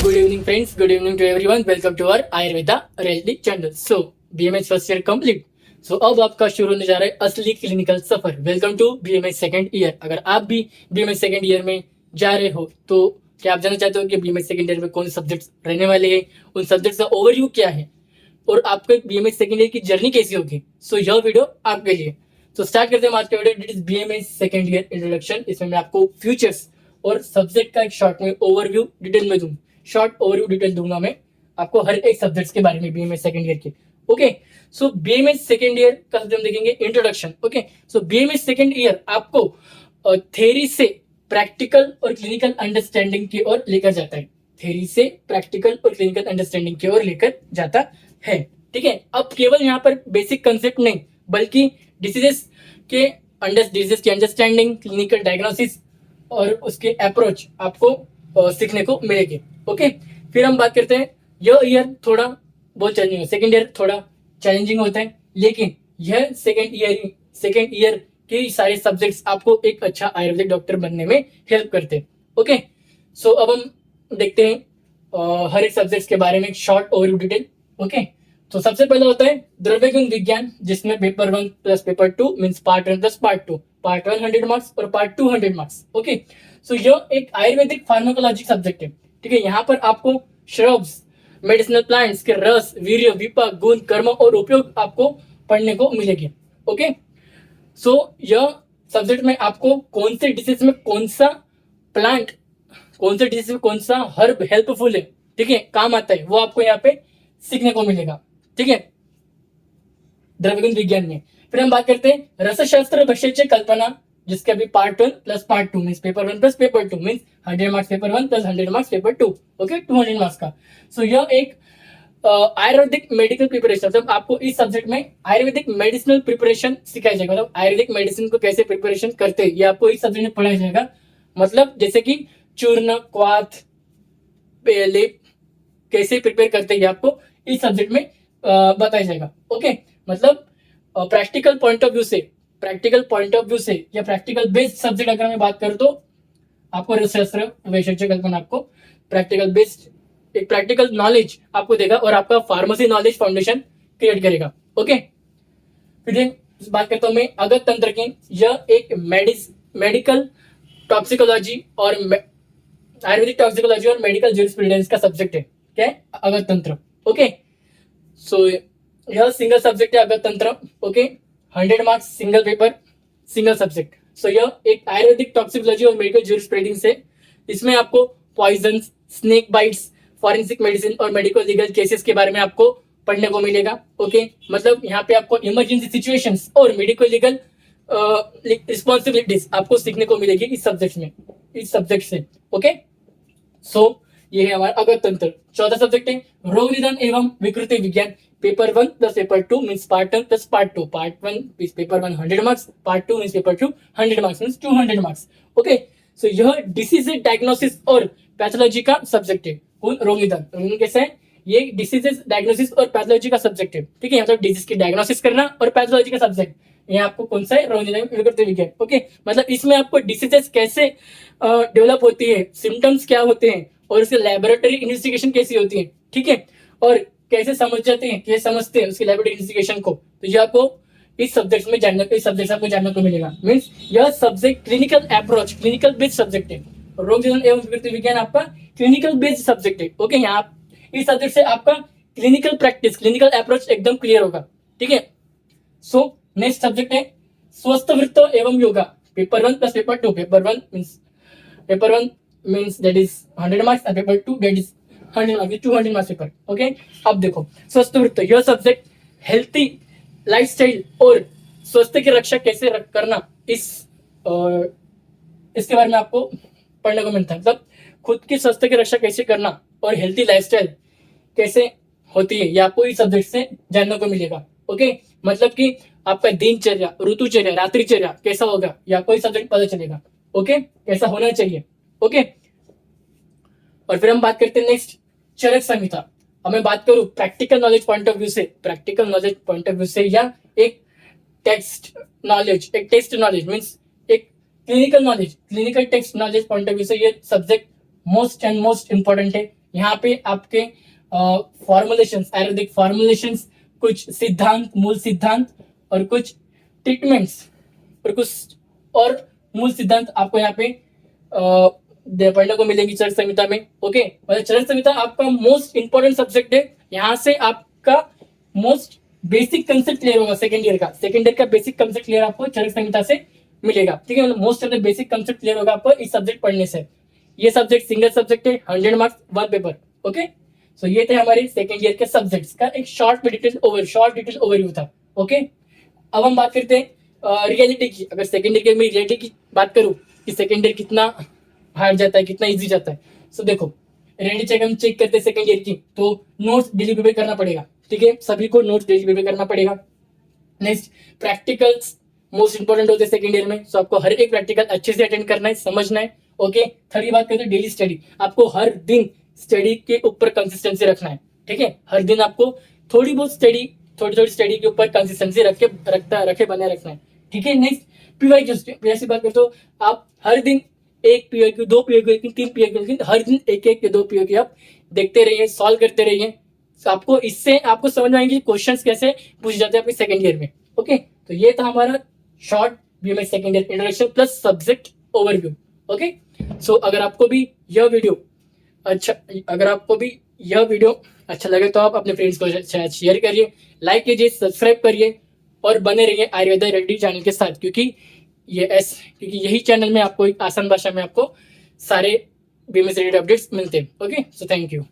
Good evening, friends. Good evening to everyone. Welcome to our Ayurveda Reality channel. So, BMS first year complete. So अब आपका शुरू होने जा रहा है असली क्लिनिकल सफर. Welcome to BMS second year. अगर आप भी BMS सेकेंड ईयर में जा रहे हो तो क्या आप जानना चाहते हो कि BMS सेकेंड ईयर में कौन से सब्जेक्ट्स रहने वाले हैं, उन सब्जेक्ट्स का ओवरव्यू क्या है और आपके BMS सेकेंड ईयर की जर्नी कैसी होगी. सो यह वीडियो आपके लिए. तो स्टार्ट करते हैं आज का video. It is BMS second year introduction. इसमें मैं आपको फ्यूचर्स और सब्जेक्ट का एक शॉर्ट में ओवरव्यू डिटेल में दूंगा. शॉर्ट ओवरव्यू डिटेल दूंगा मैं आपको हर एक सब्जेक्ट्स के बारे में BMS सेकेंड ईयर के. ओके, सो BMS सेकेंड ईयर का हम देखेंगे इंट्रोडक्शन. ओके, सो BMS सेकेंड ईयर आपको थ्योरी से प्रैक्टिकल और क्लिनिकल अंडरस्टैंडिंग की ओर लेकर जाता है. थ्योरी से प्रैक्टिकल और क्लिनिकल अंडरस्टैंडिंग की ओर लेकर जाता है. ठीक है, अब केवल यहाँ पर बेसिक कंसेप्ट नहीं बल्कि डिसीजेस के अंडरस्टैंडिंग, क्लिनिकल डायग्नोसिस और उसके अप्रोच आपको सीखने को मिलेगी. ओके, फिर हम बात करते हैं. यह ईयर थोड़ा बहुत चैलेंजिंग है. सेकेंड ईयर थोड़ा चैलेंजिंग होता है, लेकिन यह सेकेंड ईयर के सारे सब्जेक्ट्स आपको एक अच्छा आयुर्वेदिक डॉक्टर बनने में हेल्प करते हैं. ओके, सो अब हम देखते हैं हर एक सब्जेक्ट्स के बारे में एक शॉर्ट ओवरव्यू डिटेल. ओके, तो सबसे पहले होता है द्रव्य गुण विज्ञान, जिसमें paper 1 plus paper 2 means part 1 plus part 2. Part 1 100 marks और पार्ट 2 100 मार्क्स. ओके, सो यह एक आयुर्वेदिक फार्माकोलॉजी सब्जेक्ट है. ठीक है, यहाँ पर आपको श्रब्स, मेडिसिनल प्लांट्स के रस, वीर्य, विपाक, गुण, कर्म और उपयोग आपको पढ़ने को मिलेगी. ओके, सो यह सब्जेक्ट में आपको कौन से डिसीज में कौन सा प्लांट, कौन से डिसीज में कौन सा हर्ब हेल्पफुल है, ठीक है, काम आता है, वो आपको यहाँ पे सीखने को मिलेगा. ठीक है, द्रव्यगुण विज्ञान में. फिर हम बात करते हैं रसशास्त्र भक्ष्य कल्पना, जिसके अभी part 1 plus part 2 means paper 1 plus paper 2 means 100 marks paper 1 plus 100 marks paper 2. Okay, 200 marks का. सो यह एक आयुर्वेदिक मेडिकल प्रिपरेशन, मतलब आपको इस सब्जेक्ट में आयुर्वेदिक मेडिसिनल प्रिपरेशन सिखाया जाएगा. मतलब आयुर्वेदिक मेडिसिन को कैसे प्रिपरेशन करते हैं ये आपको इस सब्जेक्ट में पढ़ाया जाएगा. मतलब जैसे कि चूर्ण, क्वाथ, लेप कैसे प्रिपेयर करते हैं ये आपको इस सब्जेक्ट में बताया जाएगा. ओके, मतलब प्रैक्टिकल पॉइंट ऑफ व्यू से या प्रैक्टिकल बेस्ड सब्जेक्ट अगर मैं बात करूं तो आपको रसशास्त्र वैशेष्य कल्पना आपको प्रैक्टिकल बेस्ड एक प्रैक्टिकल नॉलेज आपको देगा और आपका फार्मेसी नॉलेज फाउंडेशन क्रिएट करेगा. ओके, फिर बात करता हूं मैं अगत तंत्र की. यह एक मेडिकल टॉक्सिकोलॉजी और आयुर्वेदिक टॉक्सिकोलॉजी और मेडिकल ज्यूरिस्प्रूडेंस का सब्जेक्ट है. क्या है? अगत तंत्र. ओके, सो यह सिंगल सब्जेक्ट है अगत तंत्र. Okay, 100 marks single paper, single subject. So यह एक आयुर्वेदिक टॉक्सिकोलॉजी और मेडिकल ज्यूरिस्प्रूडेंस है. इसमें आपको poison, snake bites, forensic medicine और मेडिकल लीगल केसेस के बारे में आपको पढ़ने को मिलेगा. ओके, मतलब यहाँ पे आपको इमरजेंसी सिचुएशंस और मेडिकल लीगल रिस्पॉन्सिबिलिटीज आपको सीखने को मिलेगी इस सब्जेक्ट से. ओके, सो ये है हमारा अगत तंत्र. चौथा सब्जेक्ट है रोग निदान एवं विकृति विज्ञान. Paper 1 plus paper 2 means part 1 plus part 2. Part 1 means paper 1 100 marks, part 2 means paper 2 100 marks means 200 marks. Okay, so यह डिसीज डायग्नोसिस और पैथोलॉजी का सब्जेक्ट है. रोग निदान कैसा है? ये डिसीजेस डायग्नोसिस और पैथोलॉजी का सब्जेक्ट है. ठीक है, मतलब डिजीज की डायग्नोसिस करना और पैथोलॉजी का सब्जेक्ट ये आपको कौन सा है? रोग निदान विकृति विज्ञान. ओके, मतलब इसमें आपको डिसीजेस कैसे डेवलप होती है, सिम्टम्स क्या होते हैं और उसकी लैबोरेटरी इन्वेस्टिगेशन कैसी होती है. ठीक है, और कैसे समझते हैं उसकी लैबोरेटरी इन्वेस्टिगेशन को. तो ये आपको इस सब्जेक्ट में जानने को मिलेगा. मींस यह subject clinical approach, clinical based subject है. रोग निदान एवं विकृति विज्ञान आपका क्लिनिकल बेस्ड सब्जेक्ट है. ओके, यहाँ इस सब्जेक्ट से आपका क्लिनिकल प्रैक्टिस, क्लिनिकल अप्रोच एकदम क्लियर होगा. ठीक है, सो नेक्स्ट सब्जेक्ट है स्वस्थ वृत्त एवं yoga. Paper 1 plus paper 2. Paper 1 means that is 100 marks and paper 2 that is 100 marks, 200 marks paper. Okay, अब देखो स्वस्थ वृत्त, यह सब्जेक्ट हेल्थी लाइफस्टाइल और स्वास्थ्य की रक्षा कैसे करना इसके बारे में आपको पढ़ने को मिलता है. मतलब खुद की स्वास्थ्य की रक्षा कैसे करना और हेल्थी लाइफस्टाइल कैसे होती है ये आपको इस सब्जेक्ट से जानने को मिलेगा. ओके, मतलब कि आपका दिनचर्या, ऋतुचर्या, रात्रिचर्या कैसा होगा ये आपको इस सब्जेक्ट पता चलेगा. ओके, कैसा होना चाहिए. ओके, और फिर हम बात करते हैं नेक्स्ट चरक संहिता. अब मैं बात करूं practical knowledge point of view से या एक टेक्स्ट नॉलेज मींस एक clinical text knowledge point of view से ये सब्जेक्ट मोस्ट इंपॉर्टेंट है. यहाँ पे आपके फॉर्मुलेशंस, आयुर्वेदिक फॉर्मुलेशंस, कुछ सिद्धांत, मूल सिद्धांत और कुछ ट्रीटमेंट्स और कुछ और मूल सिद्धांत आपको यहाँ पे पढ़ने को मिलेंगी चरक संहिता में। ओके, मतलब चरक संहिता आपका मोस्ट इंपॉर्टेंट सब्जेक्ट है। यहाँ से आपका मोस्ट बेसिक कंसेप्ट क्लियर होगा सेकंड ईयर का बेसिक कंसेप्ट क्लियर आपको चरक संहिता से मिलेगा। ठीक है, मतलब most of the basic concept clear होगा आपको इस सब्जेक्ट पढ़ने से। ये सब्जेक्ट सिंगल सब्जेक्ट है, 100 मार्क्स 1 पेपर। ओके, सो ये थे हमारे सेकंड ईयर के सब्जेक्ट्स का एक शॉर्ट डिटेल ओवरव्यू था। ओके, अब हम बात करते हैं रियलिटी की। अगर सेकंड ईयर में रियलिटी की बात करूं कि सेकंड ईयर कितना हार्ड जाता है, कितना इजी जाता है, सो देखो रियलिटी चेक हम चेक करते हैं सेकंड ईयर की, तो नोट्स डेली प्रिपेयर करना पड़ेगा। ठीक है, सभी को नोट्स डेली प्रिपेयर करना पड़ेगा। नेक्स्ट, प्रैक्टिकल्स मोस्ट इंपोर्टेंट होते हैं सेकंड ईयर में, सो आपको हर एक प्रैक्टिकल अच्छे से अटेंड करना है, समझना है। ओके, थर्ड बात करते हैं डेली स्टडी। आपको हर दिन स्टडी के ऊपर कंसिस्टेंसी रखना है। ठीक है, हर दिन आपको थोड़ी थोड़ी स्टडी के ऊपर कंसिस्टेंसी रखे बने रखना है। ठीक है, नेक्स्ट पीवाईक्यू से बात करते हो, आप हर दिन एक पीवाईक्यू, 2 पीवाईक्यू, 3 पीवाईक्यू, हर दिन एक या 2 पीवाईक्यू आप देखते रहिए, सॉल्व करते रहिए। आपको इससे आपको समझ में आएंगे क्वेश्चंस कैसे पूछे जाते हैं आपके सेकंड ईयर में। ओके, तो ये था हमारा short BMS second year introduction plus subject overview. Okay, so अगर आपको भी यह वीडियो अच्छा लगे तो आप अपने फ्रेंड्स को शेयर करिए, लाइक कीजिए, सब्सक्राइब करिए और बने रहिए आयुर्वेदा रेडी चैनल के साथ, क्योंकि यही चैनल में आपको एक आसान भाषा में आपको सारे बीएमएस रिलेटेड अपडेट्स मिलते हैं। Okay, so thank you.